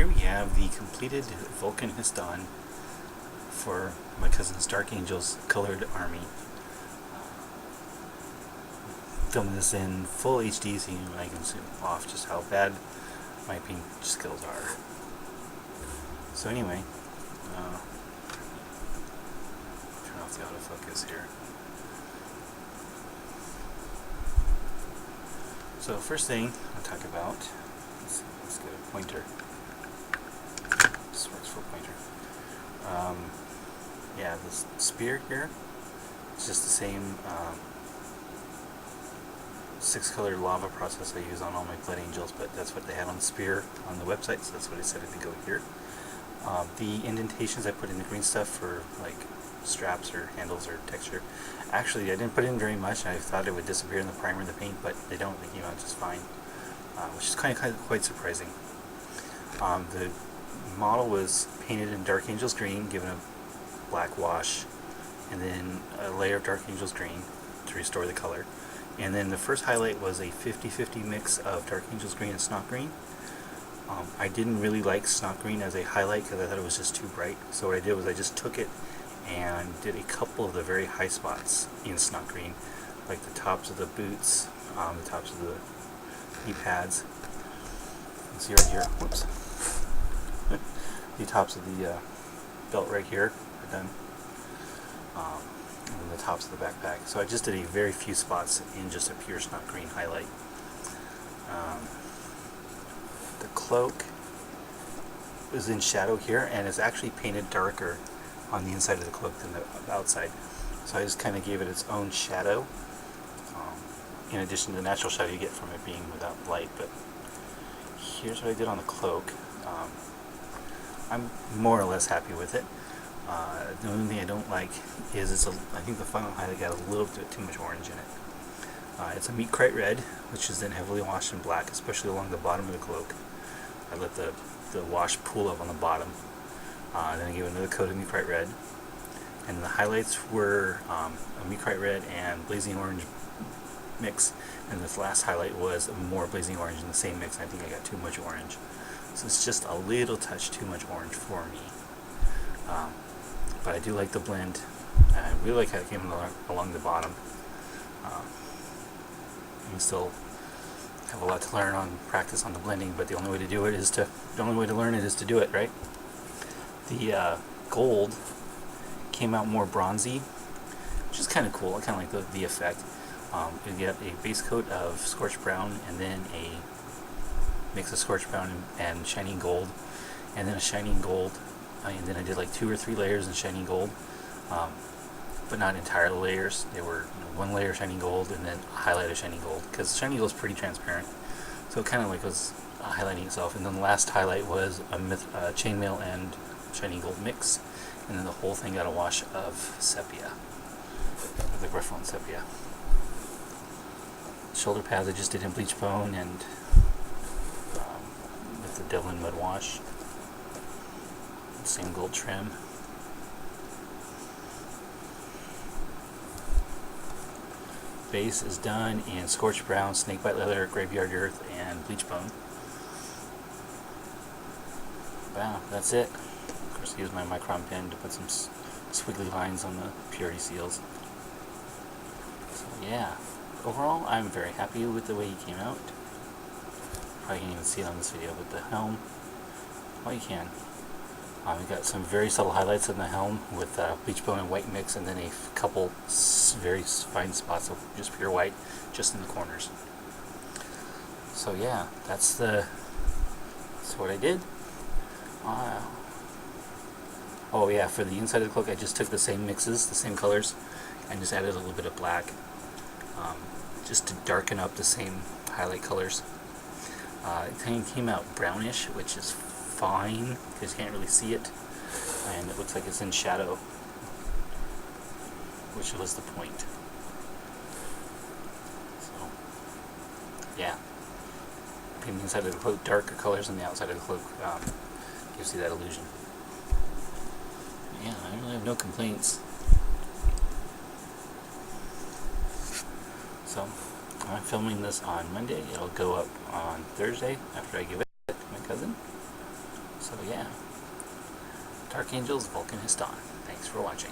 here we have the completed Vulkan He'Stan for my cousin's Dark Angels colored army. Filming this in full HD so I can zoom off just how bad my paint skills are. So anyway, turn off the autofocus here. So first thing I'll talk about, let's get a pointer. This works for a pointer. Yeah, this spear here, it's just the same 6-color lava process I use on all my Blood Angels, but that's what they had on the spear on the website, so that's what I decided to go here. The indentations I put in the green stuff for like straps or handles or texture. Actually, I didn't put in very much, and I thought it would disappear in the primer and the paint, but they don't. They came out just fine, which is quite surprising. The model was painted in Dark Angels green, given a black wash, and then a layer of Dark Angels green to restore the color. And then the first highlight was a 50-50 mix of Dark Angels green and Snot green. I didn't really like Snot green as a highlight because I thought it was just too bright. So what I did was I just took it and did a couple of the very high spots in Snot green, like the tops of the boots, the tops of the knee pads. You can see right here, whoops, the tops of the belt right here are done, and the tops of the backpack. So I just did a very few spots in just a pure Snot green highlight. The cloak is in shadow here, and it's actually painted darker on the inside of the cloak than the outside. So I just kind of gave it its own shadow, in addition to the natural shadow you get from it being without light. But here's what I did on the cloak. I'm more or less happy with it. The only thing I don't like is I think the final highlight got a little bit too much orange in it. It's a meat-crite red, which is then heavily washed in black, especially along the bottom of the cloak. I let the wash pool up on the bottom. Then I gave it another coat of meat-crite red. And the highlights were a meat-crite red and blazing orange mix. And this last highlight was more blazing orange in the same mix. I think I got too much orange. So it's just a little touch too much orange for me. But I do like the blend. I really like how it came along the bottom. I still have a lot to learn on practice on the blending, but the only way to learn it is to do it, right? The gold came out more bronzy, which is kind of cool. I kind of like the effect. You get a base coat of scorched brown, and then a mix of scorched brown and shining gold, and then a shining gold, and then I did like 2 or 3 layers in shining gold, but not entire layers. They were one layer of shining gold and then a highlight of shining gold, because shining gold is pretty transparent, so it kind of like was highlighting itself. And then the last highlight was a chainmail and shining gold mix, and then the whole thing got a wash of sepia, the Griffon sepia. Shoulder pads I just did in bleach bone and with the Devlin mud wash. Same gold trim. Base is done in scorched brown, snakebite leather, graveyard earth, and bleach bone. Wow, that's it. Of course, I used my micron pen to put some squiggly lines on the purity seals. So yeah, overall I'm very happy with the way he came out. Probably can't even see it on this video, but the helm, well, you can. We got some very subtle highlights in the helm with bleach bone and white mix, and then a couple very fine spots of just pure white just in the corners. So yeah, that's what I did. Oh yeah, for the inside of the cloak I just took the same mixes, the same colors, and just added a little bit of black, just to darken up the same highlight colors. It came out brownish, which is fine because you can't really see it, and it looks like it's in shadow, which was the point. So yeah, painting the inside of the cloak darker colors than the outside of the cloak gives you that illusion. Yeah, I really have no complaints. So I'm filming this on Monday. It'll go up on Thursday after I give it to my cousin. So yeah, Dark Angels, Vulkan He'Stan. Thanks for watching.